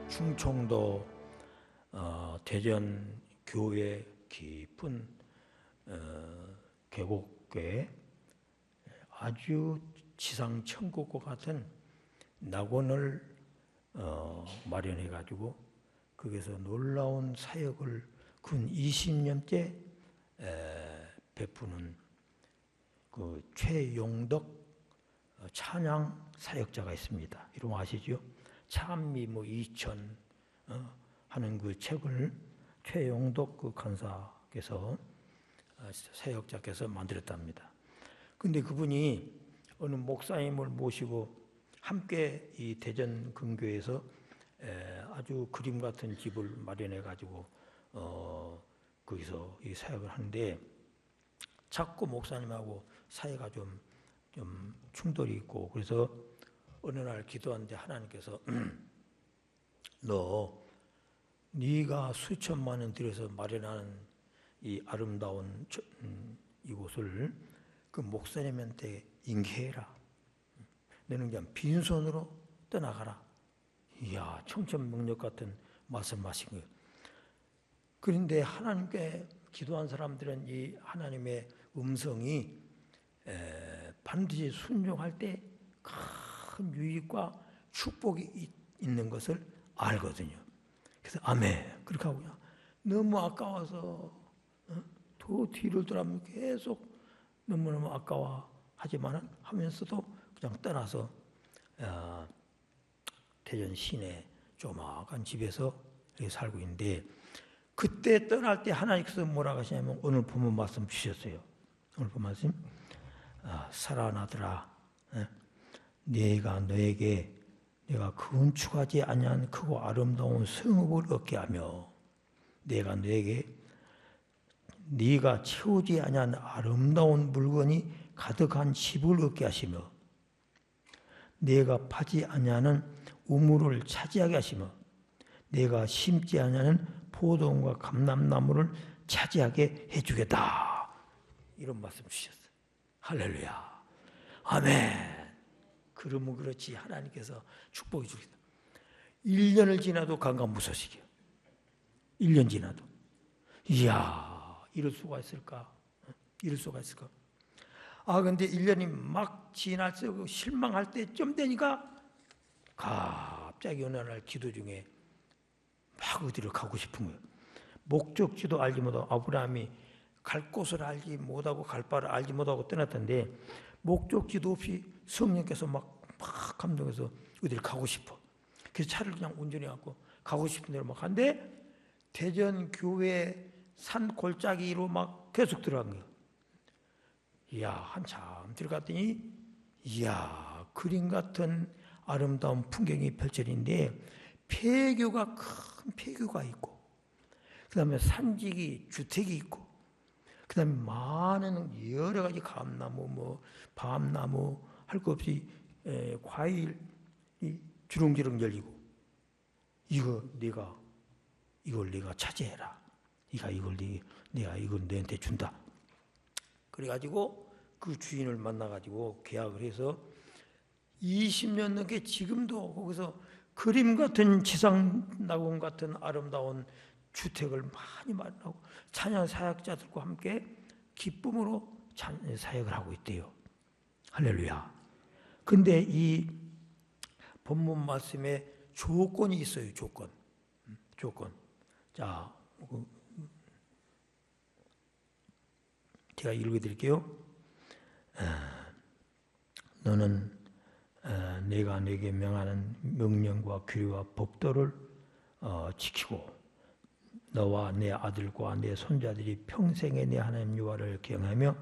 충청도 대전 교회 깊은 계곡에 아주 지상 천국과 같은 낙원을 마련해 가지고 거기서 놀라운 사역을 근 20년째 베푸는 그 최용덕 찬양 사역자가 있습니다. 이름 아시죠? 찬미 뭐 2000 하는 그 책을 최용덕 그 간사께서 사역자께서 만들었답니다. 근데 그분이 어느 목사님을 모시고 함께 이 대전 근교에서 아주 그림 같은 집을 마련해 가지고 거기서 이 사역을 하는데 자꾸 목사님하고 사이가 좀 충돌이 있고, 그래서 어느 날 기도하는데 하나님께서 네가 수천만 원 들여서 마련하는 이 아름다운 이곳을 그 목사님한테 인계해라. 너는 그냥 빈손으로 떠나가라. 이야, 청천벽력 같은 말씀하신 거예요. 그런데 하나님께 기도한 사람들은 이 하나님의 음성이 반드시 순종할 때 큰 유익과 축복이 있는 것을 알거든요. 그래서 아멘 그렇게 하고 그냥 너무 아까워서 더 뒤를 돌아보면 계속 너무너무 아까워하지만 하면서도 그냥 떠나서 대전 시내 조막한 집에서 살고 있는데, 그때 떠날 때 하나님께서 뭐라고 하시냐면 오늘 본문 말씀 주셨어요. 오늘 본문 말씀 살아나더라. 내가 너에게 내가 건축하지 아니한 크고 아름다운 성읍을 얻게 하며 내가 너에게 네가 채우지 아니한 아름다운 물건이 가득한 집을 얻게 하시며 내가 파지 아니하는 우물을 차지하게 하시며 내가 심지 아니하는 포도원과 감람나무를 차지하게 해주겠다. 이런 말씀 주셨어요. 할렐루야. 아멘. 그러면 그렇지 하나님께서 축복해 주겠다. 1년을 지나도 강간무소식이요. 1년 지나도. 이야, 이럴 수가 있을까? 이럴 수가 있을까? 근데 1년이 막 지나서 실망할 때쯤 되니까 갑자기 어느 날 기도 중에 막 어디를 가고 싶은 거예요. 목적지도 알지 못하고 아브라함이 갈 곳을 알지 못하고 갈 바를 알지 못하고 떠났던데 목적지도 없이 성령께서 막 감동해서 어디를 가고 싶어. 그래서 차를 그냥 운전해갖고 가고 싶은 데로 막 간데 대전 교회 산 골짜기로 막 계속 들어간 거예요. 이야, 한참 들어갔더니 이야, 그림 같은 아름다운 풍경이 펼쳐진데 폐교가 큰 폐교가 있고 그 다음에 산지기 주택이 있고 그 다음에 많은 여러 가지 감나무 뭐 밤나무 할 것 없이 과일이 주렁주렁 열리고 이걸 네가 차지해라. 내가 이걸 너한테 준다. 그래가지고 그 주인을 만나가지고 계약을 해서 20년 넘게 지금도 거기서 그림 같은 지상 낙원 같은 아름다운 주택을 많이 만나고 찬양 사역자들과 함께 기쁨으로 사역을 하고 있대요. 할렐루야. 근데 이 본문 말씀에 조건이 있어요. 조건. 자, 제가 읽어드릴게요. 너는 내가 네게 명하는 명령과 규례와 법도를 지키고 너와 내 아들과 내 손자들이 평생에 내 하나님 여호와를 경외하며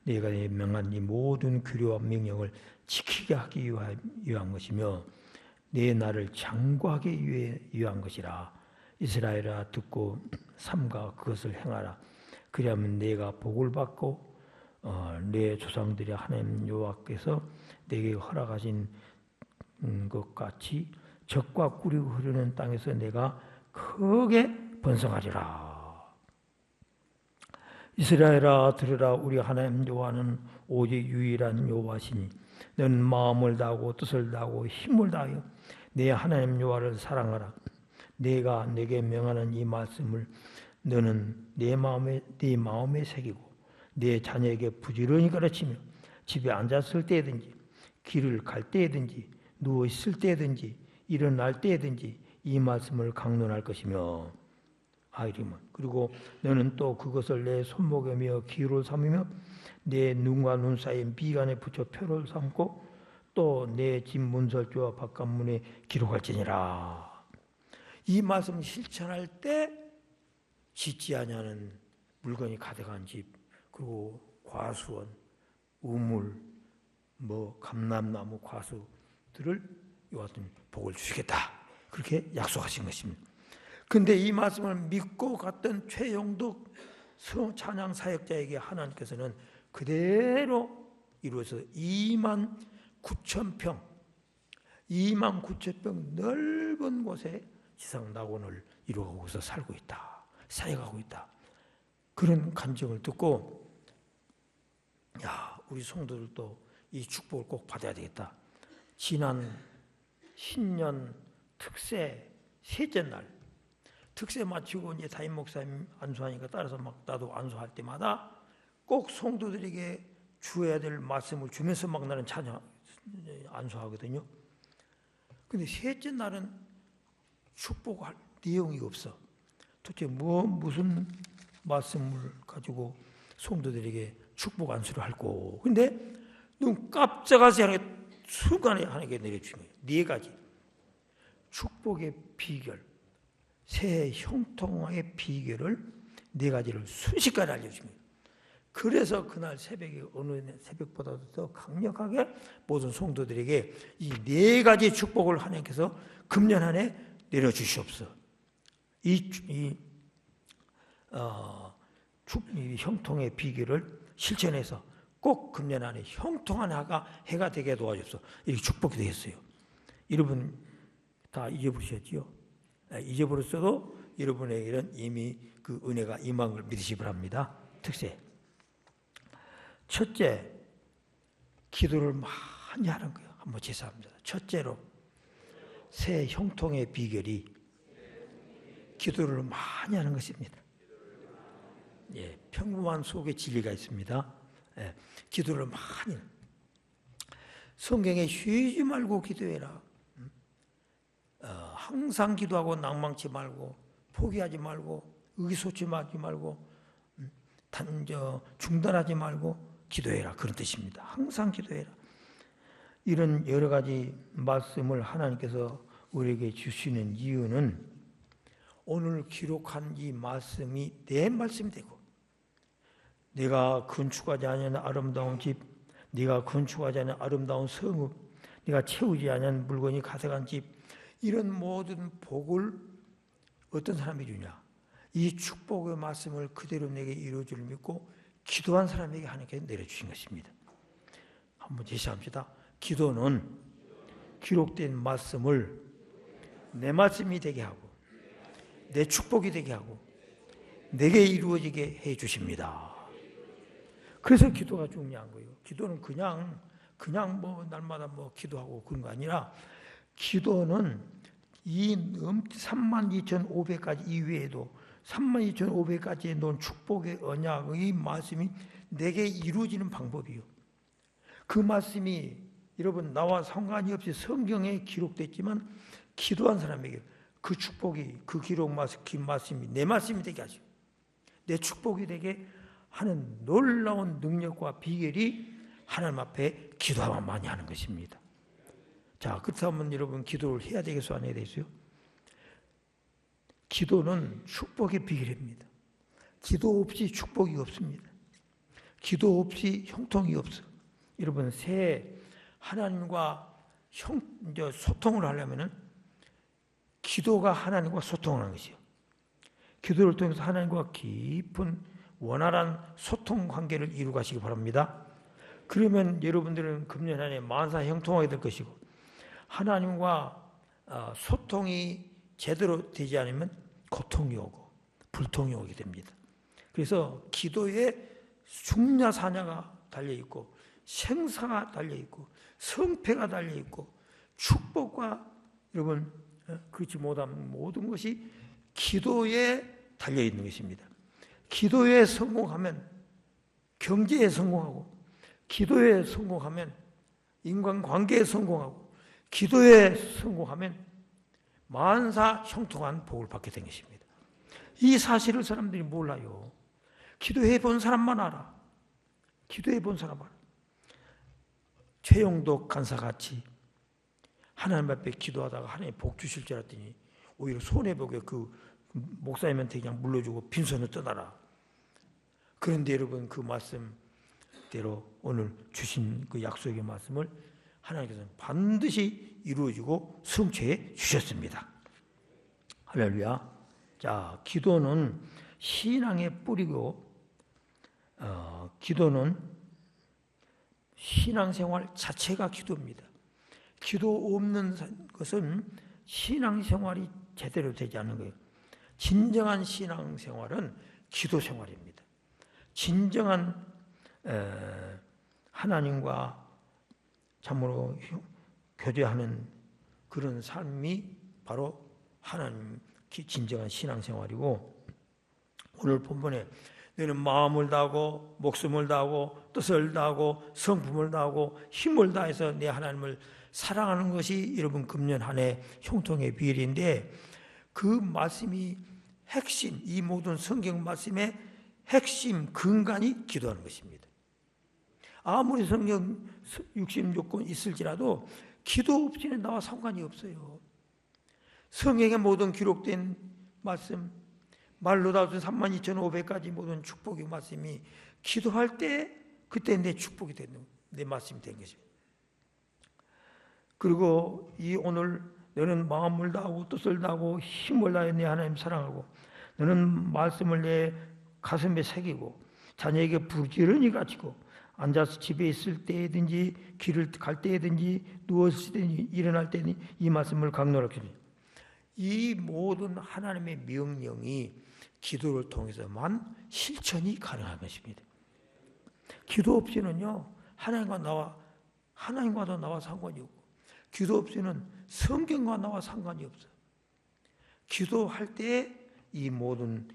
내가 명한 이 모든 규례와 명령을 지키게 하기 위한 것이며 내 나를 장구하기 위한 것이라. 이스라엘아 듣고 삼가 그것을 행하라. 그리하면 내가 복을 받고 내 조상들의 하나님 여호와께서 내게 허락하신 것 같이 젖과 꿀이 흐르는 땅에서 내가 크게 번성하리라. 이스라엘아 들으라. 우리 하나님 여호와는 오직 유일한 여호와시니 너는 마음을 다하고 뜻을 다하고 힘을 다하여 내 하나님 여호와를 사랑하라. 내가 내게 명하는 이 말씀을 너는 네 마음에 새기고 내 자녀에게 부지런히 가르치며 집에 앉았을 때든지 길을 갈 때든지 누워 있을 때든지 일어날 때든지 이 말씀을 강론할 것이며 아이리면 그리고 너는 또 그것을 내 손목에 메어 기호를 삼으며 내 눈과 눈 사이에 미간에 붙여 표를 삼고 또 내 집 문설주와 바깥문에 기록할지니라. 이 말씀 실천할 때 짓지 아니하는 물건이 가득한 집, 그리고 과수원, 우물, 감람나무, 과수들을 이와 같은 복을 주시겠다. 그렇게 약속하신 것입니다. 근데 이 말씀을 믿고 갔던 최영덕 찬양 사역자에게 하나님께서는 그대로 이루어서 29,000평 넓은 곳에 지상낙원을 이루어가고서 살고 있다. 사역하고 있다. 그런 간증을 듣고 우리 성도들도 이 축복을 꼭 받아야 되겠다. 지난 신년 특세 셋째 날 특세 마치고 이제 담임 목사님 안수하니까 따라서 나도 안수할 때마다 꼭 성도들에게 주어야 될 말씀을 주면서 나는 찬양 안수하거든요. 근데 셋째 날은 축복할 내용이 없어. 도대체 무슨 말씀을 가지고 성도들에게 축복 안수를 할고. 근데 눈 깜짝하지 않게 순간에 하나님께 내려주는 거예요. 4가지. 축복의 비결, 새해 형통의 비결을 4가지를 순식간에 알려줍니다. 그래서 그날 새벽에 어느 새벽보다도 더 강력하게 모든 성도들에게 이 4가지 축복을 하나님께서 금년 한 해 내려주시옵소서. 이 형통의 비결을 실천해서 꼭 금년 안에 형통한 해가 되게 도와주옵소서. 이렇게 축복이 되겠어요. 여러분 다 잊어버리셨지요? 잊어버렸어도 여러분에게는 이미 그 은혜가 임한 걸 믿으시 바랍니다. 특세. 첫째, 기도를 많이 하는 거예요. 한번 제사합니다. 첫째로 새 형통의 비결이 기도를 많이 하는 것입니다. 평범한 속에 진리가 있습니다. 기도를 많이. 성경에 쉬지 말고 기도해라. 항상 기도하고 낭망치 말고 포기하지 말고 의기소침하지 말고 중단하지 말고 기도해라. 그런 뜻입니다. 항상 기도해라. 이런 여러 가지 말씀을 하나님께서 우리에게 주시는 이유는 오늘 기록한 이 말씀이 내 말씀이 되고 내가 건축하지 않은 아름다운 집, 네가 건축하지 않은 아름다운 성읍, 네가 채우지 않은 물건이 가득한 집, 이런 모든 복을 어떤 사람이 주냐? 이 축복의 말씀을 그대로 내게 이루어 줄 믿고 기도한 사람에게 하나님께서 내려주신 것입니다. 한번 제시합시다. 기도는 기록된 말씀을 내 말씀이 되게 하고 내 축복이 되게 하고 내게 이루어지게 해 주십니다. 그래서 기도가 중요한 거예요. 기도는 그냥 날마다 기도하고 그런 거 아니라 기도는 이 32,500가지 이외에도 32,500가지의 놓은 축복의 언약의 말씀이 내게 이루어지는 방법이요. 그 말씀이 여러분 나와 상관이 없이 성경에 기록됐지만 기도한 사람에게 그 축복이 그 기록 말씀이 내 말씀이 되게 하시고 내 축복이 되게 하는 놀라운 능력과 비결이 하나님 앞에 기도하면 많이 하는 것입니다. 자, 그렇다면 여러분 기도를 해야 되겠어 안 해야 되겠어요? 기도는 축복의 비결입니다. 기도 없이 축복이 없습니다. 기도 없이 형통이 없어. 여러분 새해 하나님과 소통을 하려면은 기도가 하나님과 소통하는 것이요. 기도를 통해서 하나님과 깊은 원활한 소통 관계를 이루어 가시기 바랍니다. 그러면 여러분들은 금년 한 해 만사 형통하게 될 것이고 하나님과 소통이 제대로 되지 않으면 고통이 오고 불통이 오게 됩니다. 그래서 기도에 중야사냐가 달려있고 생사가 달려있고 성패가 달려있고 축복과 여러분 그렇지 못한 모든 것이 기도에 달려있는 것입니다. 기도에 성공하면 경제에 성공하고, 기도에 성공하면 인간관계에 성공하고, 기도에 성공하면 만사 형통한 복을 받게 된 것입니다. 이 사실을 사람들이 몰라요. 기도해 본 사람만 알아. 기도해 본 사람만 알아. 최영도 간사같이 하나님 앞에 기도하다가 하나님 복 주실 줄 알았더니 오히려 손해보게 그 목사님한테 그냥 물려주고 빈손을 떠나라. 그런데 여러분, 그 말씀대로 오늘 주신 그 약속의 말씀을 하나님께서는 반드시 이루어지고 성취해 주셨습니다. 할렐루야. 자, 기도는 신앙의 뿌리고, 기도는 신앙생활 자체가 기도입니다. 기도 없는 것은 신앙생활이 제대로 되지 않는 거예요. 진정한 신앙생활은 기도생활입니다. 진정한 하나님과 참으로 교제하는 그런 삶이 바로 하나님 진정한 신앙생활이고, 오늘 본문에 너는 마음을 다하고 목숨을 다하고 뜻을 다하고 성품을 다하고 힘을 다해서 내 하나님을 사랑하는 것이 여러분 금년 한 해 형통의 비결인데, 그 말씀이 핵심, 이 모든 성경 말씀의 핵심 근간이 기도하는 것입니다. 아무리 성경 66권 있을지라도 기도 없이는 나와 상관이 없어요. 성경에 모든 기록된 말씀, 말로 다룬 32,500가지 모든 축복의 말씀이 기도할 때 그때 내 축복이 되는, 내 말씀이 된 것입니다. 그리고 이 오늘 너는 마음을 다하고 뜻을 다하고 힘을 다해 내 하나님 사랑하고, 너는 말씀을 내 가슴에 새기고 자녀에게 부지런히 가르치고 앉아서 집에 있을 때든지 길을 갈 때든지 누웠을 때든지 일어날 때든지 이 말씀을 강론하게 됩니다. 이 모든 하나님의 명령이 기도를 통해서만 실천이 가능한 것입니다. 기도 없이는요, 하나님과도 나와 상관이 없고, 기도 없이는 성경과 나와 상관이 없어요. 기도할 때 이 모든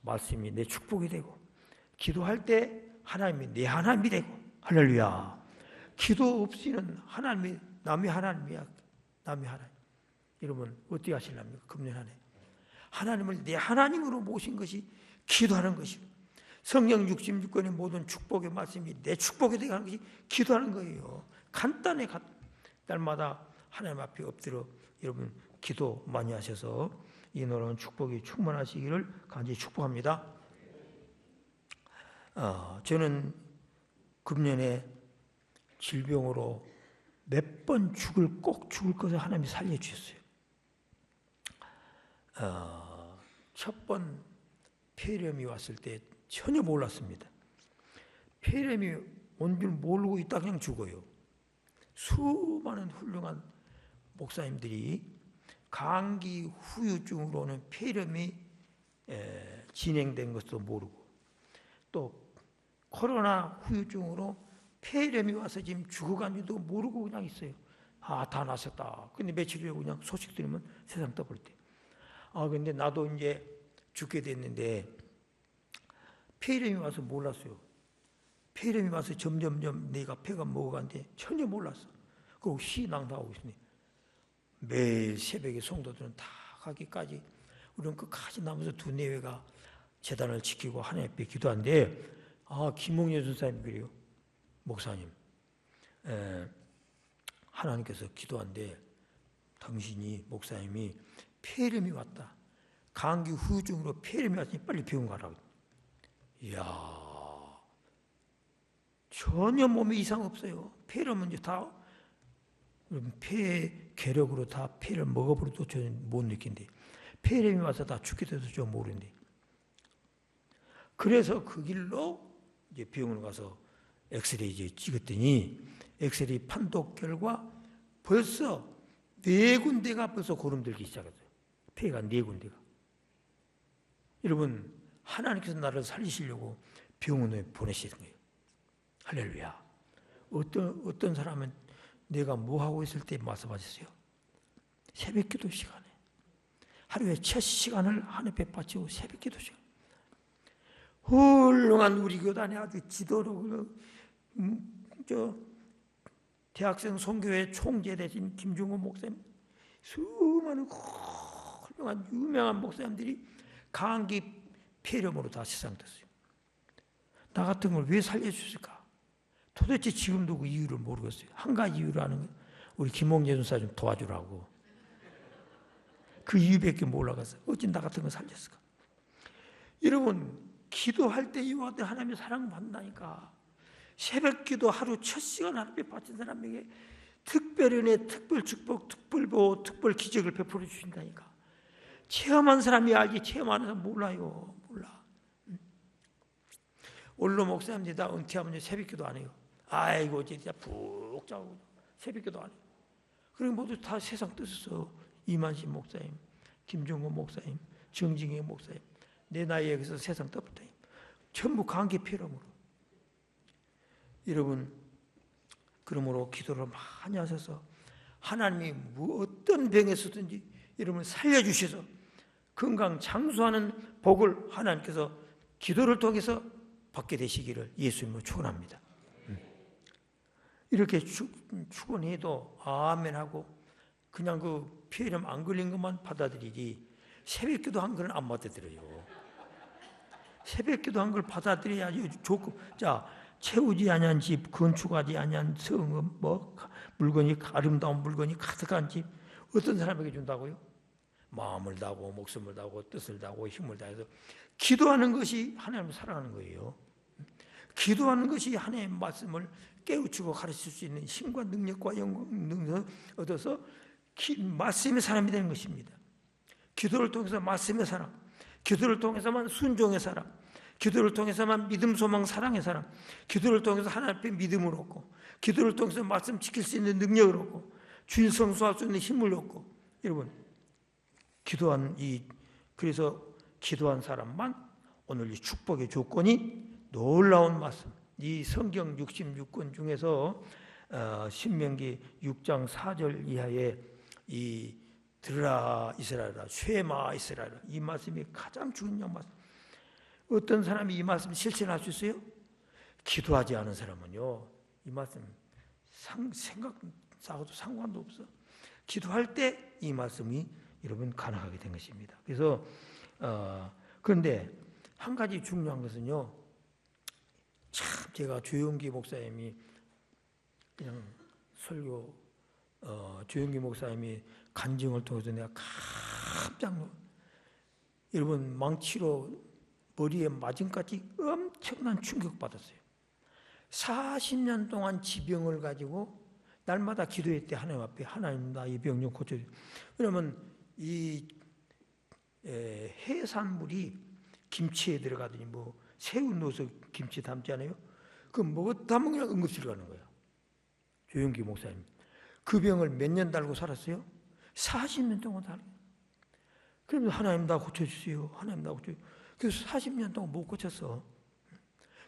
말씀이 내 축복이 되고, 기도할 때 하나님이 내 하나님이 되고, 할렐루야. 기도 없이는 하나님이 남의 하나님이야. 남의 하나님. 여러분 어떻게 하실랍니까? 금년 한 해 하나님을 내 하나님으로 모신 것이 기도하는 것이고, 성경 66권의 모든 축복의 말씀이 내 축복이 되게 하는 것이 기도하는 거예요. 간단해. 날마다 하나님 앞에 엎드려 여러분 기도 많이 하셔서 이 놀라운 축복이 충만하시기를 간절히 축복합니다. 저는 금년에 질병으로 몇 번 꼭 죽을 것을 하나님이 살려주셨어요. 첫 번 폐렴이 왔을 때 전혀 몰랐습니다. 폐렴이 온 줄 모르고 있다 그냥 죽어요. 수많은 훌륭한 목사님들이 감기 후유증으로 오는 폐렴이 진행된 것도 모르고, 또 코로나 후유증으로 폐렴이 와서 지금 죽어간지도 모르고 그냥 있어요. 다 나셨다. 근데 며칠 후에 그냥 소식 들으면 세상 떠볼 때. 근데 나도 이제 죽게 됐는데 폐렴이 와서 몰랐어요. 폐렴이 와서 점점점 내가 폐가 먹어가는데 전혀 몰랐어. 그리고 시낭당하고 있으니 매일 새벽에 성도들은 다 가기까지 우리는 끝까지 남아서 두 내외가 재단을 지키고 하나님 앞에 기도하는데, 김홍렬 선사님 그래요. 목사님, 하나님께서 기도한데 당신이 목사님이 폐렴이 왔다. 감기 후유증으로 폐렴이 왔으니 빨리 병원 가라고. 이야, 전혀 몸에 이상 없어요. 폐렴은 이제 다 폐 괴력으로 다 폐를 먹어버려도 저는 못 느낀대. 폐렴이 와서 다 죽게 돼도 저 모르는데. 그래서 그 길로 이제 병원 가서 엑스레이 이제 찍었더니 엑스레이 판독 결과 벌써 4군데가 벌써 고름들기 시작했어요. 폐가 4군데가. 여러분, 하나님께서 나를 살리시려고 병원에 보내시는 거예요. 할렐루야. 어떤 사람은 내가 뭐 하고 있을 때 말씀하셨어요? 새벽 기도 시간에 하루에 첫 시간을 하나님 앞에 바치고 새벽 기도 시간. 훌륭한 우리 교단에 아주 지도로 대학생 선교회 총재 되신 김중호 목사님, 수많은 훌륭한 유명한 목사님들이 감기 폐렴으로 다 세상됐어요. 나 같은 걸 왜 살려주실까? 도대체 지금도 그 이유를 모르겠어요. 한 가지 이유를 아는 거예요. 우리 김홍재 전사 좀 도와주라고. 그 이유밖에 몰라갔어요. 어찌 나 같은 걸 살렸을까? 여러분, 기도할 때 이와 같은 하나님의 사랑을 받는다니까. 새벽 기도 하루 첫 시간 하나님께 바친 사람에게 특별 은혜, 특별 축복, 특별 보호, 특별 기적을 베풀어 주신다니까. 체험한 사람이 알지 체험하는 사람 몰라요. 몰라. 원로 목사님들이 다 은퇴하면 새벽 기도 안 해요. 아이고 진짜 푹 자고 새벽 기도 안 해요. 그리고 모두 다 세상 뜻에서 이만식 목사님, 김종호 목사님, 정진희 목사님, 내 나이에 여기서 세상 떠붙다. 전부 감기 폐렴으로. 여러분, 그러므로 기도를 많이 하셔서 하나님이 어떤 병에서든지 여러분 살려주셔서 건강 장수하는 복을 하나님께서 기도를 통해서 받게 되시기를 예수님으로 축원합니다. 이렇게 축원해도 아멘하고 그냥 그 폐렴 안 걸린 것만 받아들이지 새벽 기도한 걸 안 받아들여요. 새벽 기도한 걸 받아들여야지 좋고. 자, 채우지 아니한 집, 건축하지 아니한 성읍, 물건이 아름다운 물건이 가득한 집 어떤 사람에게 준다고요? 마음을 다하고 목숨을 다하고 뜻을 다하고 힘을 다해서 기도하는 것이 하나님을 사랑하는 거예요. 기도하는 것이 하나님의 말씀을 깨우치고 가르칠 수 있는 힘과 능력과 능력을 얻어서 말씀의 사람이 되는 것입니다. 기도를 통해서 말씀의 사람, 기도를 통해서만 순종의 사람, 기도를 통해서만 믿음, 소망, 사랑의 사람, 기도를 통해서 하나님 앞에 믿음을 얻고, 기도를 통해서 말씀 지킬 수 있는 능력을 얻고, 주일 성수할 수 있는 힘을 얻고. 여러분, 그래서 기도한 사람만 오늘 이 축복의 조건이 놀라운 말씀. 이 성경 66권 중에서 신명기 6장 4절 이하에 이 들으라 이스라엘아, 쉐마 이스라엘아, 이 말씀이 가장 중요한 말씀. 어떤 사람이 이 말씀 실천할 수 있어요? 기도하지 않은 사람은요, 이 말씀 생각하고도 상관도 없어. 기도할 때 이 말씀이 여러분 가능하게 된 것입니다. 그래서 그런데 한 가지 중요한 것은요, 참 제가 조용기 목사님이 그냥 설교 조용기 목사님이 간증을 통해서 내가 깜짝 놀랐어요. 여러분, 망치로 머리에 맞음까지 엄청난 충격받았어요. 40년 동안 지병을 가지고 날마다 기도했대. 하나님 앞에, 하나님 나 이 병 좀 고쳐주세요. 왜냐하면 이 해산물이 김치에 들어가더니 새우 넣어서 김치 담지 않아요? 그럼 담으면 그냥 응급실 가는 거예요. 조용기 목사님 그 병을 몇 년 달고 살았어요? 40년 동안 달고. 그러면서 하나님 나 고쳐주세요. 하나님 나 고쳐주세요. 그래서 40년 동안 못 고쳤어.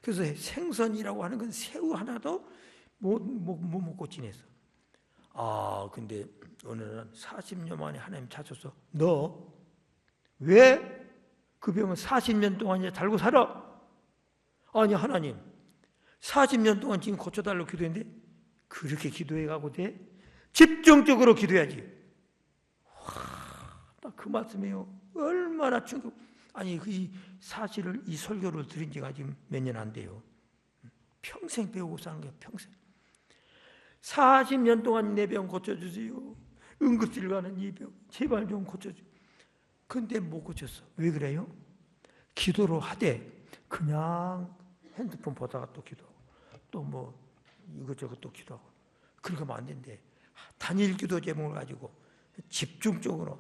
그래서 생선이라고 하는 건 새우 하나도 못 먹고 지냈어. 근데 어느 날 40년 만에 하나님 찾아서 너 왜 그 병을 40년 동안 이제 달고 살아? 아니 하나님 40년 동안 지금 고쳐달라고 기도했는데 그렇게 기도해가고 돼? 집중적으로 기도해야지. 딱 그 말씀이에요. 얼마나 충격. 아니 이 사실을 이 설교를 들은 지가 지금 몇 년 안 돼요. 평생 배우고 사는 거예요. 평생. 40년 동안 내 병 고쳐주세요. 응급실 가는 이 병 제발 좀 고쳐주세요. 근데 못 고쳤어. 왜 그래요? 기도로 하되 그냥 핸드폰 보다가 또 기도하고 또 이것저것 또 기도하고 그렇게 하면 안 된대. 단일 기도 제목을 가지고 집중적으로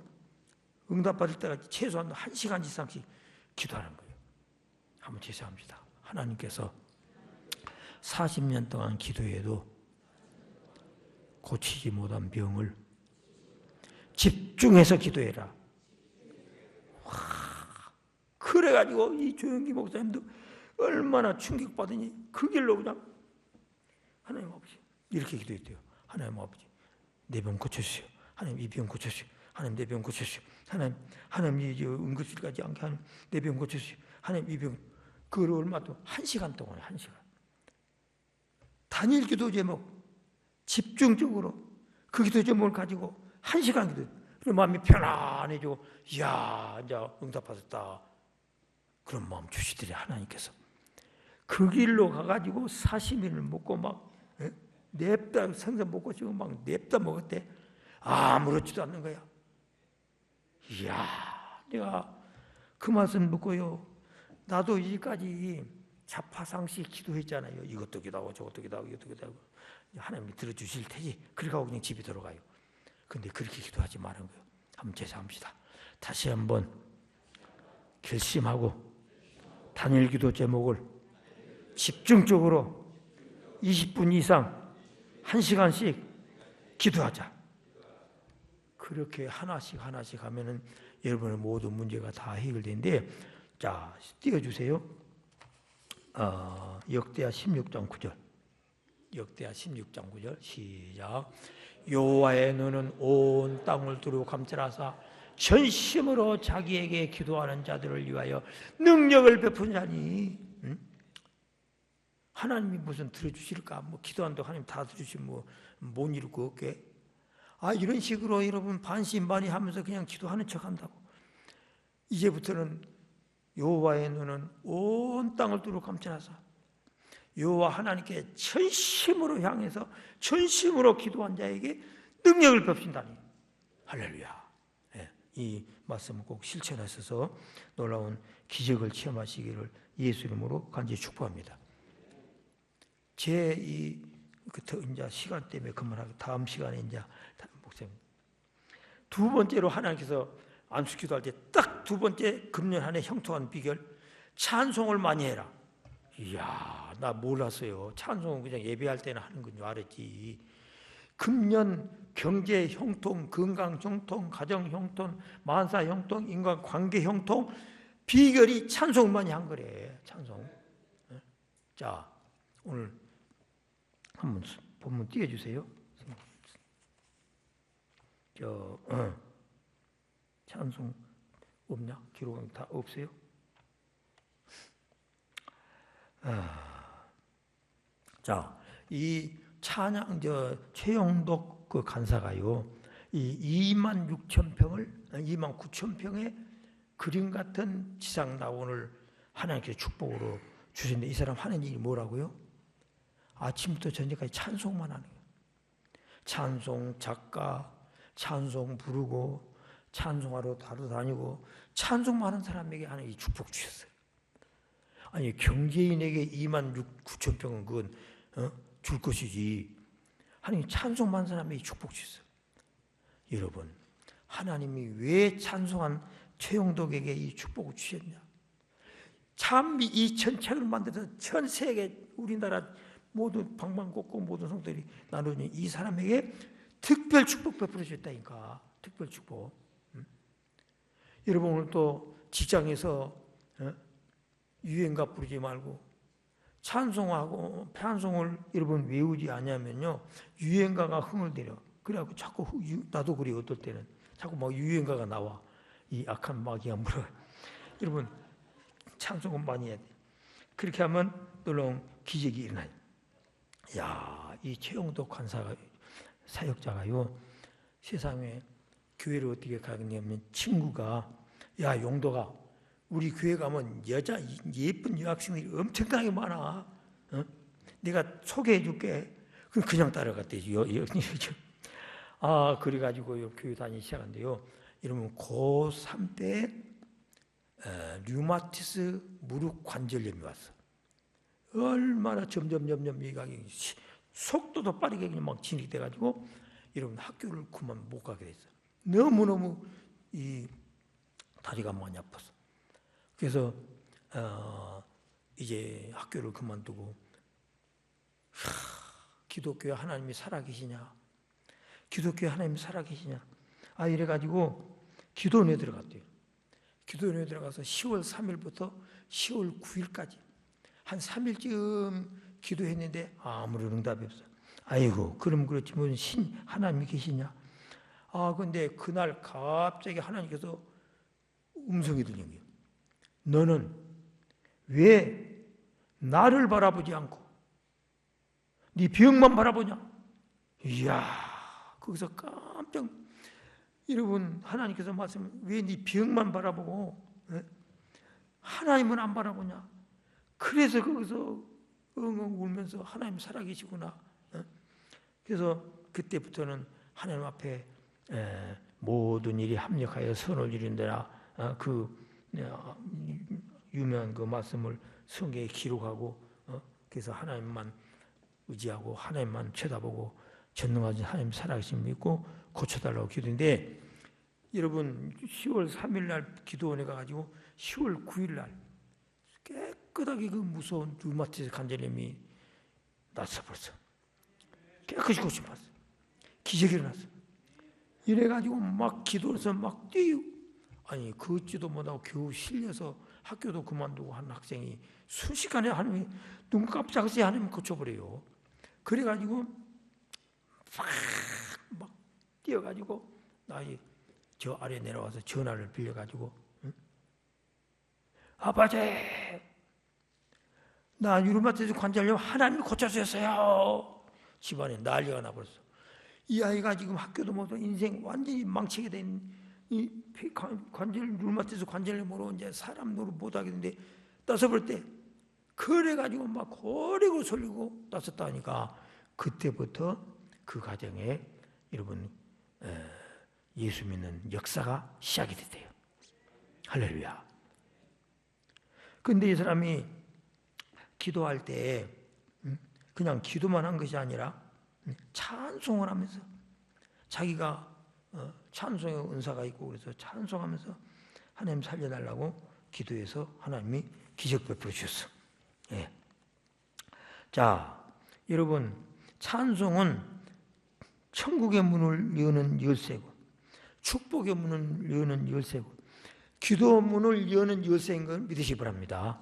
응답받을 때까지 최소한 1시간 이상씩 기도하는 거예요. 한번 제시합니다. 하나님께서 40년 동안 기도해도 고치지 못한 병을 집중해서 기도해라. 그래가지고 이 조영기 목사님도 얼마나 충격받으니 그 길로 그냥 하나님 아버지 이렇게 기도했대요. 하나님 아버지 내 병 고쳐주세요. 하나님 이 병 고쳐주세요. 하나님 내 병 고쳐주세요. 하나님이 응급실까지 않게 하는 내 병 고쳐주시오. 하나님 이 병, 그걸 얼마 동안 1시간 동안 1시간. 단일 기도 제목 집중적으로 그 기도 제목을 가지고 1시간 기도. 그럼 마음이 편안해지고, 이야, 이제 응답받았다. 그런 마음 주시더래 하나님께서. 그 길로 가가지고 사시미를 먹고 막 냅다 생선 먹고 지금 막 냅다 먹었대. 아무렇지도 않는 거야. 이야, 내가 그 말씀 듣고요. 나도 이제까지 자파상식 기도했잖아요. 이것도 기도하고 저것도 기도하고 이것도 기도하고. 하나님이 들어주실 테지. 그러고 그냥 집에 들어가요. 근데 그렇게 기도하지 말은 거예요. 한번 제사합시다. 다시 한번 결심하고 단일 기도 제목을 집중적으로 20분 이상 1시간씩 기도하자. 그렇게 하나씩 하면은 여러분의 모든 문제가 다 해결되는데, 자, 띄워주세요. 역대하 16장 9절. 역대하 16장 9절 시작. 여호와의 눈은 온 땅을 두루 감찰하사 전심으로 자기에게 기도하는 자들을 위하여 능력을 베푼자니. 하나님이 무슨 들어주실까? 뭐 기도한다고 하나님 다 들어주시면 못 이룰 거 없게. 이런 식으로 여러분 반신반의하면서 그냥 기도하는 척한다고. 이제부터는 여호와의 눈은 온 땅을 두루 감찰하사 여호와 하나님께 전심으로 향해서 전심으로 기도한 자에게 능력을 베푸신다니. 할렐루야. 이 말씀을 꼭 실천하셔서 놀라운 기적을 체험하시기를 예수 이름으로 간절히 축복합니다. 제 이제 시간 때문에 그만하고 다음 시간에 이제 목사님 두 번째로 하나님께서 안수 기도할 때 딱 두 번째 금년 한 해 형통한 비결, 찬송을 많이 해라. 이야, 나 몰랐어요. 찬송은 그냥 예배할 때는 하는 건 줄 알았지. 금년 경제 형통, 건강 형통, 가정 형통, 만사 형통, 인간 관계 형통, 비결이 찬송 많이 한 거래. 찬송. 자, 오늘 한번 본문 띄워주세요. 찬송 없냐? 기록은 다 없어요? 자, 이 찬양 최영덕 그 간사가요, 이 2만 9천 평의 그림 같은 지상 나원을 하나님께서 축복으로 주셨는데, 이 사람 하는 일이 뭐라고요? 아침부터 저녁까지 찬송만 하는 거예요. 찬송 작가, 찬송 부르고, 찬송하러 다니고, 찬송만 하는 사람에게 하나님이 축복 주셨어요. 아니, 경제인에게 2만 9천 평은 그건 줄 것이지. 하나님 찬송만 하는 사람에게 축복 주셨어요. 여러분, 하나님이 왜 찬송한 최영덕에게 이 축복을 주셨냐? 참 이 천책을 만들어서 전 세계 우리나라 모든 방방곡곡 모든 성들이 나누니 이 사람에게 특별 축복 베풀어 주셨다니까. 특별 축복. 여러분, 오늘 또 직장에서 유행가 부르지 말고 찬송하고 찬송을 여러분 외우지 않냐면요, 유행가가 흥을 들여. 그래갖고 자꾸 나도 그래. 어떨 때는 자꾸 막 유행가가 나와. 이 악한 마귀가 물어. 여러분, 찬송은 많이 해야 돼. 그렇게 하면 놀라운 기적이 일어나요. 야, 이 최영덕 간사가 사역자가요, 세상에 교회를 어떻게 가겠냐면 친구가, 야 용덕아, 우리 교회 가면 여자 예쁜 여학생들이 엄청나게 많아. 내가 소개해 줄게. 그냥 따라갔대요. 그래가지고 교회 다니기 시작한대요. 이러면 고3 때 류마티스 무릎 관절염이 왔어. 얼마나 점점 미각이 속도도 빠르게 그냥 막 진행돼가지고 여러분 학교를 그만 못 가게 됐어. 너무너무 이 다리가 많이 아팠어. 그래서 이제 학교를 그만두고, 기독교에 하나님이 살아계시냐? 기독교에 하나님이 살아계시냐? 이래가지고 기도원에 들어갔대요. 기도원에 들어가서 10월 3일부터 10월 9일까지 한 3일쯤 기도했는데 아무런 응답이 없어. 아이고, 그럼 그렇지 무슨 하나님이 계시냐? 근데 그날 갑자기 하나님께서 음성이 들린 거예요. 너는 왜 나를 바라보지 않고 네 병만 바라보냐? 이야, 거기서 깜짝, 여러분, 하나님께서 말씀, 왜 네 병만 바라보고 하나님은 안 바라보냐? 그래서 거기서 엉엉 울면서 하나님 살아계시구나. 그래서 그때부터는 하나님 앞에 모든 일이 합력하여 선을 이룬다라, 그 유명한 그 말씀을 성경에 기록하고, 그래서 하나님만 의지하고 하나님만 쳐다보고 전능하신 하나님 살아계심을 믿고 고쳐달라고 기도인데, 여러분 10월 3일 날 기도원에 가가지고 10월 9일 날 깨끗하게 그 무서운 류마티스 관절염이 났어. 벌써 깨끗이 고쳐봤어. 기적이 일어났어. 이래가지고 막 기도해서 막 뛰고, 아니 걷지도 못하고 겨우 실려서 학교도 그만두고 한 학생이 순식간에 하나님이 눈 깜짝없이 하나님 고쳐버려요. 그래가지고 막 뛰어가지고 나이 저 아래 내려와서 전화를 빌려가지고, 아버지, 나 류마티스 관절염 하나님이 고쳐주셨어요. 집안에 난리가 나버렸어. 이 아이가 지금 학교도 못하고 인생 완전히 망치게 된 이 관절 류마티스 관절염으로 이제 사람 노릇 못하게 되는데, 따서볼 때 그래가지고 막 고리고 설리고 따섰다 하니까, 그때부터 그 가정에 여러분 예수 믿는 역사가 시작이 됐대요. 할렐루야. 근데 이 사람이 기도할 때 그냥 기도만 한 것이 아니라 찬송을 하면서, 자기가 찬송의 은사가 있고 그래서 찬송하면서 하나님 살려달라고 기도해서 하나님이 기적 베풀어 주셨어. 예. 자, 여러분, 찬송은 천국의 문을 여는 열쇠고, 축복의 문을 여는 열쇠고, 기도 문을 여는 열쇠인 걸 믿으시기 바랍니다.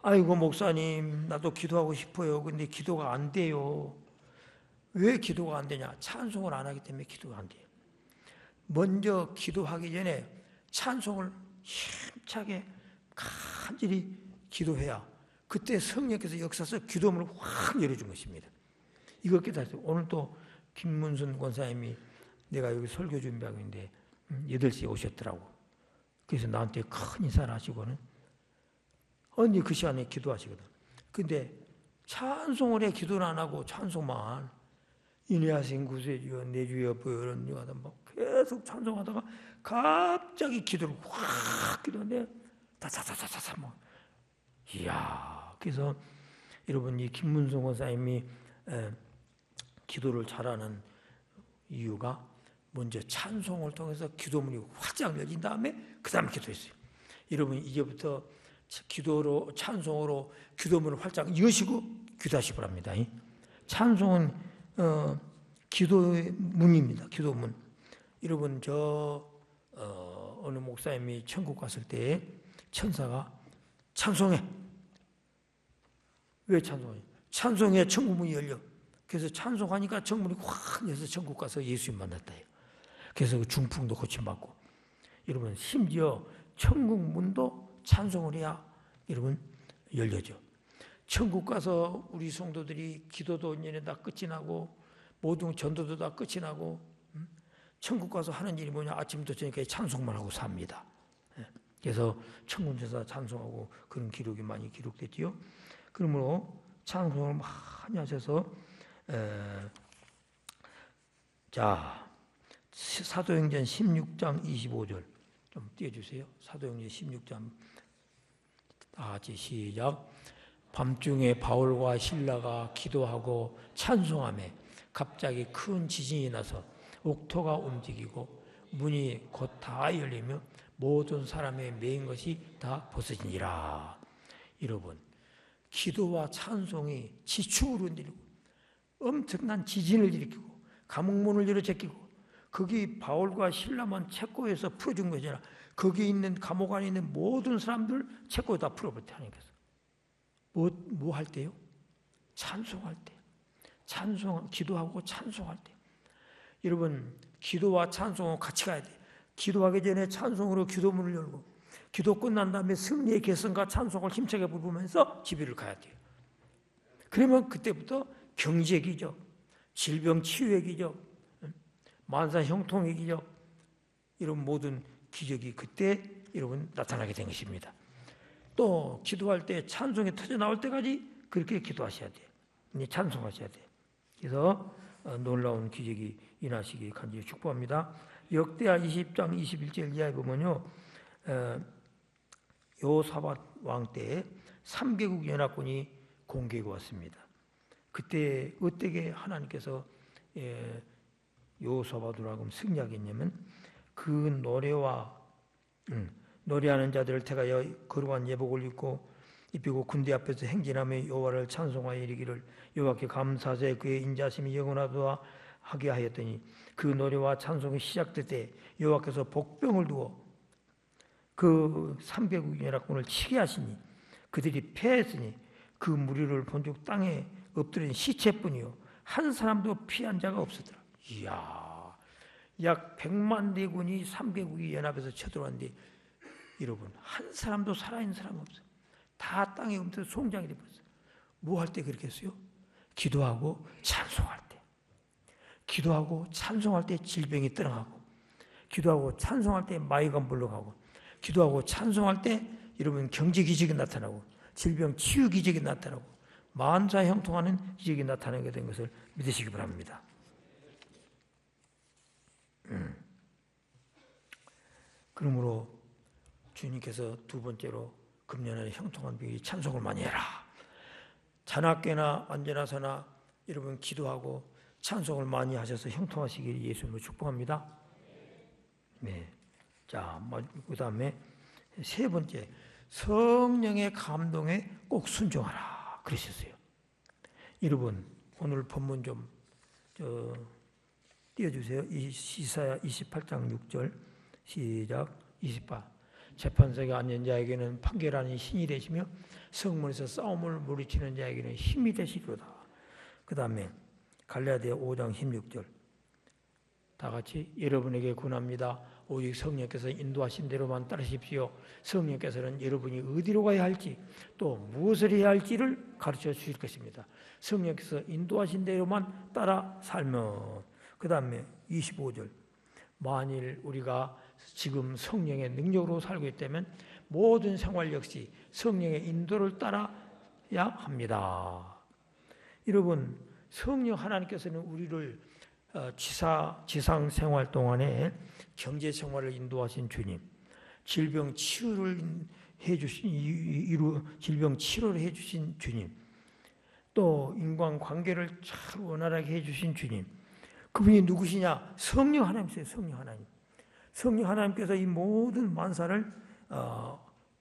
아이고 목사님, 나도 기도하고 싶어요. 근데 기도가 안 돼요. 왜 기도가 안 되냐? 찬송을 안 하기 때문에 기도가 안 돼요. 먼저 기도하기 전에 찬송을 힘차게 간절히 기도해야 그때 성령께서 역사서 기도문을 확 열어준 것입니다. 이거 깨달았어요. 오늘 또 김문순 권사님이 내가 여기 설교 준비하고 있는데 8시에 오셨더라고. 그래서 나한테 큰 인사를 하시고는 언제 그 시간에 기도하시거든. 근데 찬송을 해 기도는 안 하고 찬송만, 인내하신 구세주여 내 주여 보혈은 유하다 막 계속 찬송하다가 갑자기 기도를 확 기도하는데 다다다다다 뭐, 이야. 그래서 여러분 이 김문성 권사님이 기도를 잘하는 이유가 먼저 찬송을 통해서 기도문이 활짝 열린 다음에 그 다음에 기도했어요. 여러분 이제부터 기도로 찬송으로 기도문을 활짝 여시고 기도하시기 바랍니다. 찬송은 기도의 문입니다. 기도문. 여러분 어느 목사님이 천국 갔을 때 천사가 찬송해. 왜 찬송해? 찬송해 천국 문이 열려. 그래서 찬송하니까 천국문이 확 열려서 천국 가서 예수님 만났다 해요. 그래서 그 중풍도 고침받고. 여러분 심지어 천국 문도 찬송을 해야 여러분 열려져. 천국 가서 우리 성도들이 기도도 이제 다 끝이 나고 모든 전도도 다 끝이 나고, 천국 가서 하는 일이 뭐냐? 아침부터 저녁까지 찬송만 하고 삽니다. 그래서 천군천사 찬송하고 그런 기록이 많이 기록됐지요. 그러므로 찬송을 많이 하셔서 자, 사도행전 16장 25절 좀 띄워주세요. 사도행전 16장 다 같이 시작. 밤중에 바울과 실라가 기도하고 찬송하며 갑자기 큰 지진이 나서 옥토가 움직이고 문이 곧 다 열리며 모든 사람의 매인 것이 다 벗어지니라. 여러분, 기도와 찬송이 지축을 흔들고 엄청난 지진을 일으키고 감옥문을 열어 제끼고, 거기 바울과 실라만 체코에서 풀어준 거잖아. 거기 있는 감옥 안에 있는 모든 사람들 체코에 다 풀어버렸다 하니까. 뭐 할 때요? 찬송할 때. 기도하고 찬송할 때. 여러분, 기도와 찬송은 같이 가야 돼. 기도하기 전에 찬송으로 기도문을 열고 기도 끝난 다음에 승리의 개성과 찬송을 힘차게 부르면서 집회를 가야 돼요. 그러면 그때부터 경제의 기적, 질병 치유의 기적, 만사 형통의 기적, 이런 모든 기적이 그때 여러분 나타나게 된 것입니다. 또 기도할 때 찬송이 터져 나올 때까지 그렇게 기도하셔야 돼요. 찬송하셔야 돼요. 그래서 놀라운 기적이 일어나시기 간절히 축복합니다. 역대하 20장 21절 이하에 보면요, 여호사밧 왕 때 3개국 연합군이 공격해 왔습니다. 그때 어떻게 하나님께서 여호사밧으로 승리하게 했냐면 그 노래하는 자들을 택하여 거룩한 예복을 입히고 군대 앞에서 행진하며 여호와를 찬송하여 이르기를 여호와께 감사하세 그의 인자심이 영원하도다 하게 하였더니 그 노래와 찬송이 시작될 때 여호와께서 복병을 두어 그 3개국 연합군을 치게 하시니 그들이 패했으니 그 무리를 본즉 땅에 엎드린 시체뿐이요 한 사람도 피한 자가 없었더라. 이야, 약 100만 대군이 3개국이 연합해서 쳐들어왔는데 여러분 한 사람도 살아있는 사람 없어요. 다 땅에 엎드려 송장이 되어버렸어요. 뭐 할 때 그렇게 했어요? 기도하고 찬송할 때. 기도하고 찬송할 때 질병이 떠나가고 기도하고 찬송할 때 마귀가 물러가고 기도하고 찬송할 때 여러분 경제 기적이 나타나고 질병 치유 기적이 나타나고 만사 형통하는 기적이 나타나게 된 것을 믿으시기 바랍니다. 그러므로 주님께서 두 번째로 금년에 형통한 비결이 찬송을 많이 해라. 자나깨나 안전하사나 여러분 기도하고 찬송을 많이 하셔서 형통하시기를 예수님으로 축복합니다. 네. 자, 그 다음에 세 번째, 성령의 감동에 꼭 순종하라 그러셨어요. 여러분 오늘 본문 좀 띄워주세요. 이사야 28장 6절 시작. 28 재판석에 앉은 자에게는 판결하는 신이 되시며 성문에서 싸움을 물리치는 자에게는 힘이 되시리로다. 그 다음에 갈라디아 5장 16절 다 같이 여러분에게 권합니다. 오직 성령께서 인도하신 대로만 따르십시오. 성령께서는 여러분이 어디로 가야 할지 또 무엇을 해야 할지를 가르쳐 주실 것입니다. 성령께서 인도하신 대로만 따라 살면 그 다음에 25절 만일 우리가 지금 성령의 능력으로 살고 있다면 모든 생활 역시 성령의 인도를 따라야 합니다. 여러분 성령 하나님께서는 우리를 지상 생활 동안에 경제 생활을 인도하신 주님, 질병 치료를 해주신 주님, 또 인간 관계를 잘 원활하게 해주신 주님, 그분이 누구시냐? 성령 하나님이세요. 성령 하나님. 성령 하나님께서 이 모든 만사를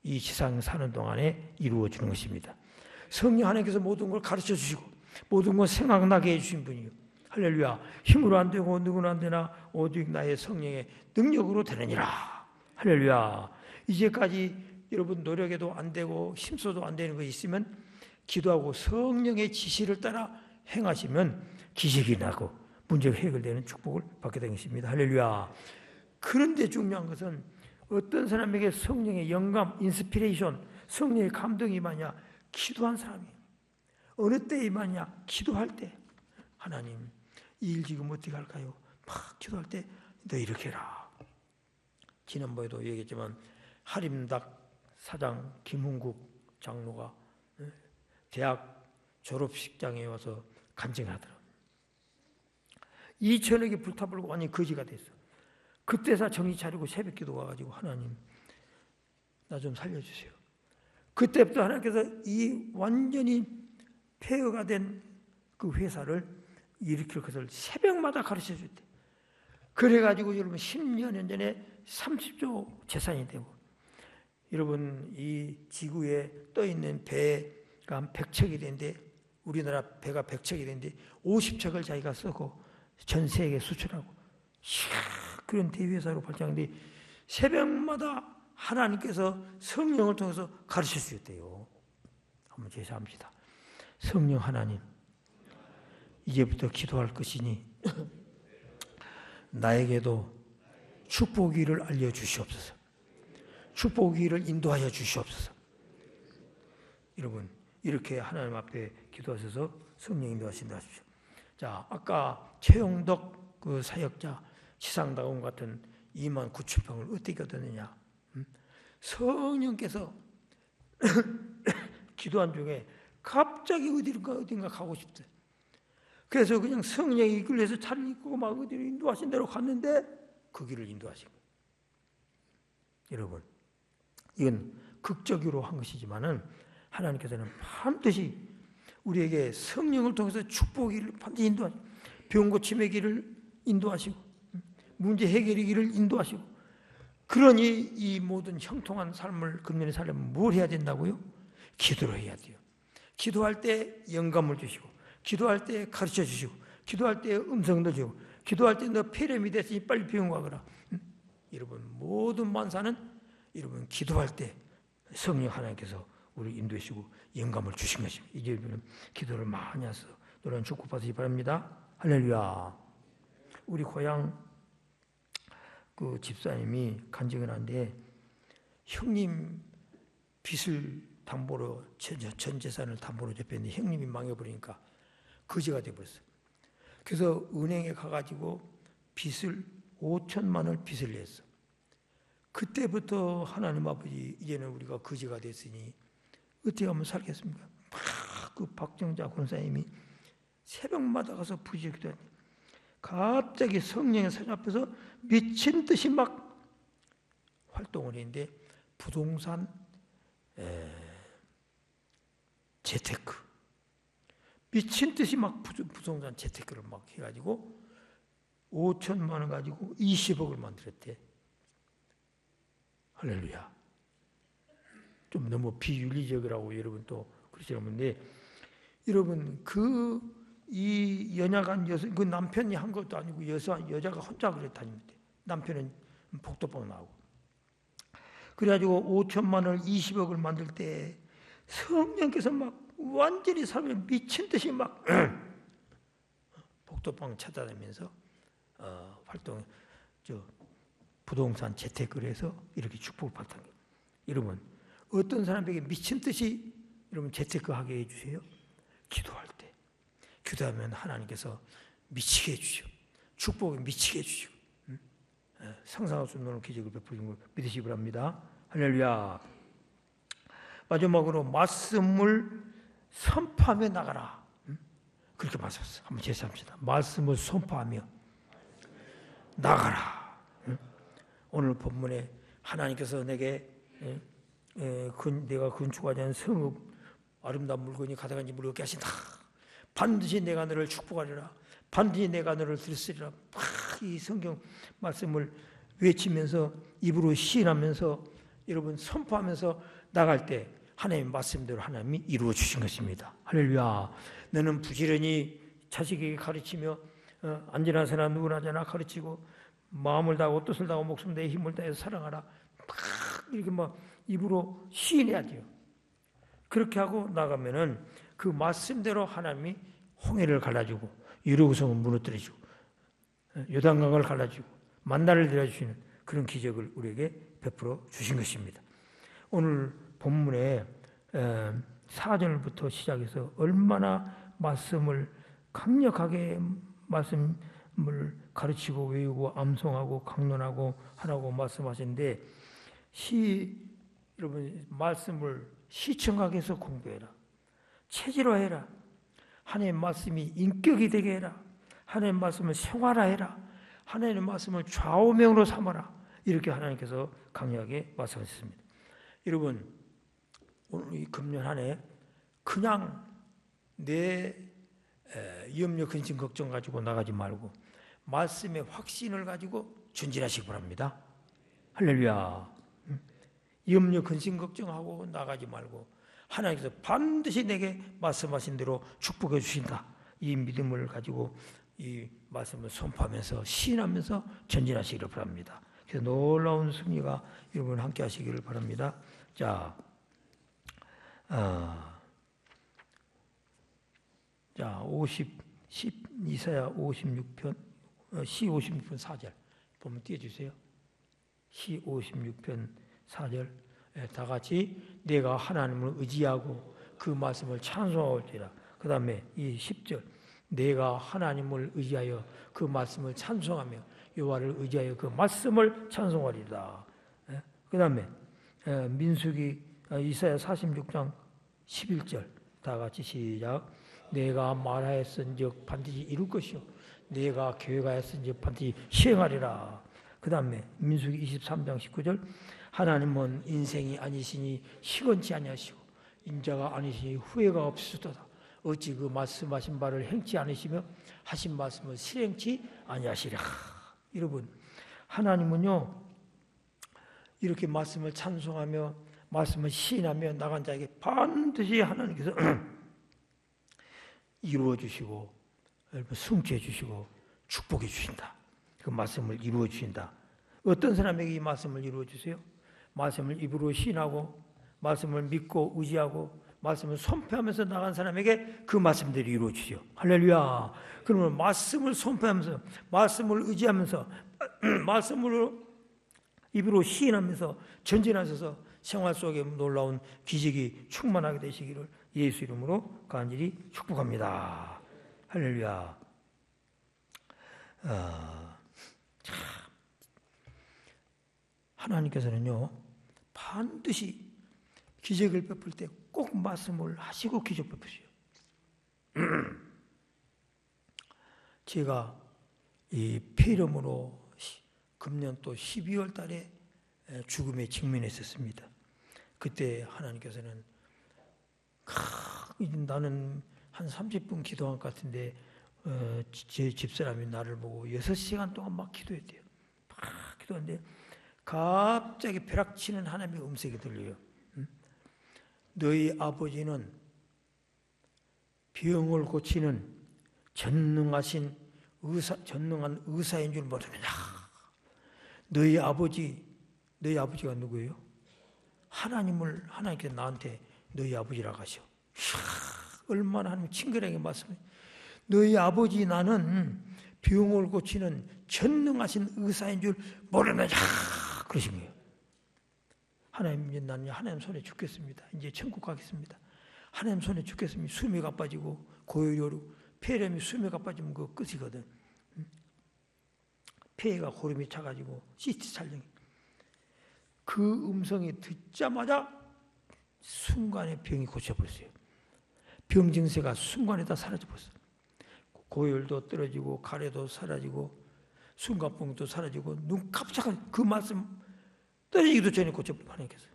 이 지상 사는 동안에 이루어 주는 것입니다. 성령 하나님께서 모든 걸 가르쳐 주시고 모든 걸 생각나게 해주신 분이요. 할렐루야. 힘으로 안 되고 누구나 안 되나 오직 나의 성령의 능력으로 되느니라. 할렐루야. 이제까지 여러분 노력해도 안 되고 힘써도 안 되는 것이 있으면 기도하고 성령의 지시를 따라 행하시면 기적이 나고 문제가 해결되는 축복을 받게 된 것입니다. 할렐루야. 그런데 중요한 것은 어떤 사람에게 성령의 영감, 인스피레이션, 성령의 감동이 임하냐? 기도한 사람이에요. 어느 때 임하냐? 기도할 때. 하나님, 이 일 지금 어떻게 할까요? 막 기도할 때 너 이렇게 해라. 지난번에도 얘기했지만 하림닭 사장 김흥국 장로가 대학 졸업식장에 와서 간증하더라고요. 2천억이 불타버리고 완전히 거지가 됐어. 그때서 정신 차리고 새벽 기도 와가지고 하나님 나 좀 살려주세요. 그때부터 하나님께서 이 완전히 폐허가 된 그 회사를 일으킬 것을 새벽마다 가르쳐 줬대. 그래가지고 여러분 10년 전에 30조 재산이 되고 여러분 이 지구에 떠있는 배가 한 100척이 되는데 우리나라 배가 100척이 되는데 50척을 자기가 쓰고 전 세계에 수출하고 그런 대회사로 발전하는데 새벽마다 하나님께서 성령을 통해서 가르칠 수 있대요. 한번 제시합시다. 성령 하나님 이제부터 기도할 것이니 나에게도 축복의 길을 알려주시옵소서. 축복의 길을 인도하여 주시옵소서. 여러분, 이렇게 하나님 앞에 기도하셔서 성령 인도하신다 하십시오. 자, 아까 최영덕 그 사역자 지상다원 같은 2만 9천 평을 어떻게 얻었느냐? 성령께서 기도한 중에 갑자기 어딘가 가고 싶대. 그래서 그냥 성령이 이끌려서 차를 입고 막 어디로 인도하신 대로 갔는데 그 길을 인도하신 거예요. 여러분, 이건 극적으로 한 것이지만은 하나님께서는 반드시 우리에게 성령을 통해서 축복의 길을 반드시 인도하시고, 병 고침의 길을 인도하시고, 문제 해결의 길을 인도하시고, 그러니 이 모든 형통한 삶을 금년에 살려면 뭘 해야 된다고요? 기도를 해야 돼요. 기도할 때 영감을 주시고, 기도할 때 가르쳐 주시고, 기도할 때 음성도 주고, 기도할 때 너 폐렴이 됐으니 빨리 병원 가거라. 여러분, 모든 만사는 여러분 기도할 때 성령 하나님께서 우리 인도하시고 영감을 주신 것입니다. 이제 여러분 기도를 많이 해서 노래는 축복받으시기 바랍니다. 할렐루야. 우리 고향 그 집사님이 간증을 하는데 형님 빚을 담보로 전 재산을 담보로 접했는데 형님이 망해버리니까 거지가 돼버렸어요. 그래서 은행에 가가지고 빚을 5천만 원을 빚을 냈어. 그때부터 하나님 아버지 이제는 우리가 거지가 됐으니 어떻게 하면 살겠습니까? 막 그 박정자 권사님이 새벽마다 가서 부지기도 하는데 갑자기 성령의 사진 앞에서 미친 듯이 막 활동을 했는데 부동산 재테크 미친 듯이 막 부동산 재테크를 막 해가지고 5천만 원 가지고 20억을 만들었대. 할렐루야. 좀 너무 비윤리적이라고 여러분 또 그러시는데 여러분 이 연약한 여성 그 남편이 한 것도 아니고 여자가 혼자 그랬다는데 남편은 복도방 나오고 그래가지고 5천만 원을 20억을 만들 때 성령께서 막 완전히 사람이 미친 듯이 막 복도방 찾아다니면서 활동 부동산 재테크를 해서 이렇게 축복을 받은 거예요. 여러분 어떤 사람에게 미친 듯이 여러분 재테크하게 해주세요. 기도할 때 기도하면 하나님께서 미치게 해주시오. 축복을 미치게 해주시오. 상상할 수 없는 기적을 베푸신 걸 믿으시기 바랍니다. 할렐루야. 마지막으로 말씀을 선포하며 나가라. 그렇게 말씀하셨어요. 한번 제시합시다. 말씀을 선포하며 나가라. 오늘 본문에 하나님께서 내게 내가 건축하지 않은 성읍 아름다운 물건이 가득한 집을 얻게 하신다. 반드시 내가 너를 축복하리라. 반드시 내가 너를 들으리라. 이 성경 말씀을 외치면서 입으로 시인하면서 여러분 선포하면서 나갈 때 하나님의 말씀대로 하나님이 이루어 주신 것입니다. 할렐루야. 너는 부지런히 자식에게 가르치며 안전한 사람 누구나 잖아 가르치고 마음을 다하고 뜻을 다하고 목숨 내 힘을 다해서 사랑하라. 막 이렇게 막 입으로 시인해야 돼요. 그렇게 하고 나가면은 그 말씀대로 하나님이 홍해를 갈라주고 유리구성을 무너뜨리시고 요단강을 갈라주고 만나를 내려주시는 그런 기적을 우리에게 베풀어 주신 것입니다. 오늘 본문에 4절부터 시작해서 얼마나 말씀을 강력하게 말씀을 가르치고 외우고 암송하고 강론하고 하라고 말씀하시는데 여러분 말씀을 시청하게 해서 공부해라. 체질화해라. 하나님의 말씀이 인격이 되게 해라. 하나님의 말씀을 생활화해라. 하나님의 말씀을 좌우명으로 삼아라. 이렇게 하나님께서 강력하게 말씀하셨습니다. 여러분 오늘 이 금년 한 해 그냥 내 염려 근심 걱정 가지고 나가지 말고 말씀의 확신을 가지고 전진하시기 바랍니다. 할렐루야. 염려 근심 걱정하고 나가지 말고 하나님께서 반드시 내게 말씀하신 대로 축복해 주신다. 이 믿음을 가지고 이 말씀을 선포하면서 시인하면서 전진하시기를 바랍니다. 그래서 놀라운 승리가 여러분 함께 하시기를 바랍니다. 자, 이사야 56편 시 56편 4절 보면 띄워주세요. 시 56편 4절 다 같이 내가 하나님을 의지하고 그 말씀을 찬송할지라. 그 다음에 이 10절 내가 하나님을 의지하여 그 말씀을 찬송하며 여호와를 의지하여 그 말씀을 찬송하리라. 그 다음에 민수기 이사야 46장 11절 다 같이 시작. 내가 말하였은즉 반드시 이룰 것이요 내가 계획하였은즉 반드시 시행하리라. 그 다음에 민수기 23장 19절 하나님은 인생이 아니시니 시건치 아니하시고 인자가 아니시니 후회가 없으시도다. 어찌 그 말씀하신 바를 행치 않으시며 하신 말씀을 실행치 아니하시랴. 여러분 하나님은요 이렇게 말씀을 찬송하며 말씀을 시인하며 나간 자에게 반드시 하나님께서 이루어 주시고 승취해 주시고 축복해 주신다. 그 말씀을 이루어 주신다. 어떤 사람에게 이 말씀을 이루어 주세요? 말씀을 입으로 시인하고 말씀을 믿고 의지하고 말씀을 선포하면서 나간 사람에게 그 말씀들이 이루어 주시오. 할렐루야. 그러면 말씀을 선포하면서 말씀을 의지하면서 말씀으로 입으로 시인하면서 전진하셔서 생활 속에 놀라운 기적이 충만하게 되시기를 예수 이름으로 간절히 축복합니다. 할렐루야. 참 하나님께서는요 반드시 기적을 베풀 때 꼭 말씀을 하시고 기적 베푸시오. 제가 이 폐렴으로 금년 또 12월 달에 죽음에 직면했었습니다. 그때 하나님께서는 나는 한 30분 기도한 것 같은데 제 집사람이 나를 보고 6시간 동안 막 기도했대요. 막 기도하는데 갑자기 벼락치는 하나님의 음색이 들려요. 너희 아버지는 병을 고치는 전능한 의사인 줄 모르느냐. 너희 아버지가 누구예요? 하나님께서 나한테 너희 아버지라고 하셔. 얼마나 하나님 친근하게 말씀해. 너희 아버지 나는 병을 고치는 전능하신 의사인 줄 모르느냐. 그러신 거예요. 하나님 이제 나는 하나님 손에 죽겠습니다. 이제 천국 가겠습니다. 하나님 손에 죽겠습니다. 수명이 가빠지고 고열이 오르고 폐렴이 수명이 가빠지면 그거 끝이거든. 폐가 호름이 차가지고 CT 촬영이. 그 음성이 듣자마자 순간에 병이 고쳐버렸어요. 병 증세가 순간에 다 사라져버렸어요. 고열도 떨어지고 가래도 사라지고 순간병도 사라지고 눈 깜짝한 그 말씀 떨어지기도 전에 고쳐버린 하나님께서.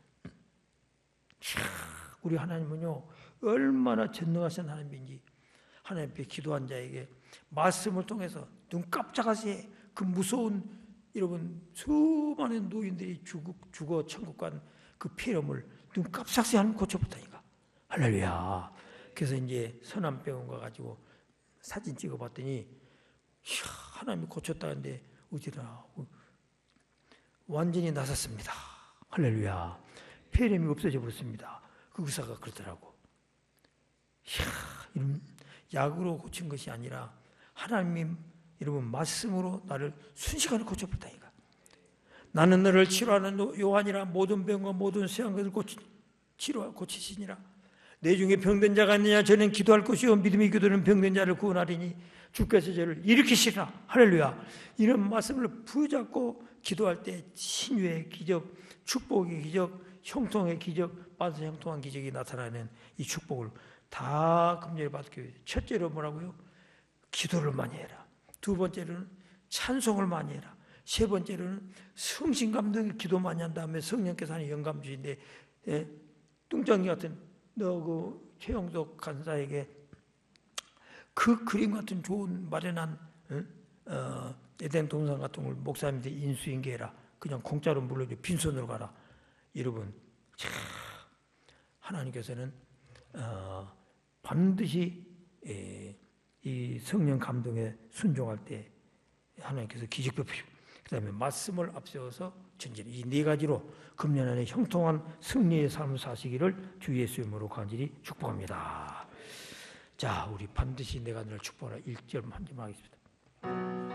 우리 하나님은요 얼마나 전능하신 하나님인지 하나님 앞에 기도한 자에게 말씀을 통해서 눈 깜짝할 새에 그 무서운 여러분 수많은 노인들이 죽어 천국 간 그 폐렴을 눈 깜짝할 새에 하나님 고쳐버렸다니까. 할렐루야. 그래서 이제 선암병원 가가지고 사진 찍어봤더니 하나님이 고쳤다는데 어디나 완전히 나섰습니다. 할렐루야. 폐렴이 없어져 버렸습니다. 그 의사가 그러더라고. 이런 약으로 고친 것이 아니라 하나님 여러분 말씀으로 나를 순식간에 고쳐버렸다니까. 나는 너를 치료하는 요한이라 모든 병과 모든 쇠한 것을 고치시니라. 내 중에 병든 자가 있느냐 저는 기도할 것이요 믿음이 기도는 병든 자를 구원하리니 주께서 저를 일으키시라. 할렐루야. 이런 말씀을 붙잡고 기도할 때 신유의 기적, 축복의 기적, 형통의 기적, 반사 형통한 기적이 나타나는 이 축복을 다 금전에 받게 해요. 첫째로 뭐라고요? 기도를 많이 해라. 두 번째로는 찬송을 많이 해라. 세 번째로는 성신감동의 기도 많이 한 다음에 성령께서 하는 영감 주신데 뚱짱이 같은 너 그 최영덕 간사에게 그 그림 같은 좋은 마련한 에덴 동산 같은 걸 목사님한테 인수인계해라. 그냥 공짜로 물려줘. 빈손으로 가라. 여러분 하나님께서는 반드시 이 성령 감동에 순종할 때 하나님께서 기적 베푸시고 그 다음에 말씀을 앞세워서 전진 이 네 가지로 금년 안에 형통한 승리의 삶을 사시기를 주 예수 이름으로 간절히 축복합니다. 자, 우리 반드시 내가 너를 축복하라 1절 한 점 하겠습니다.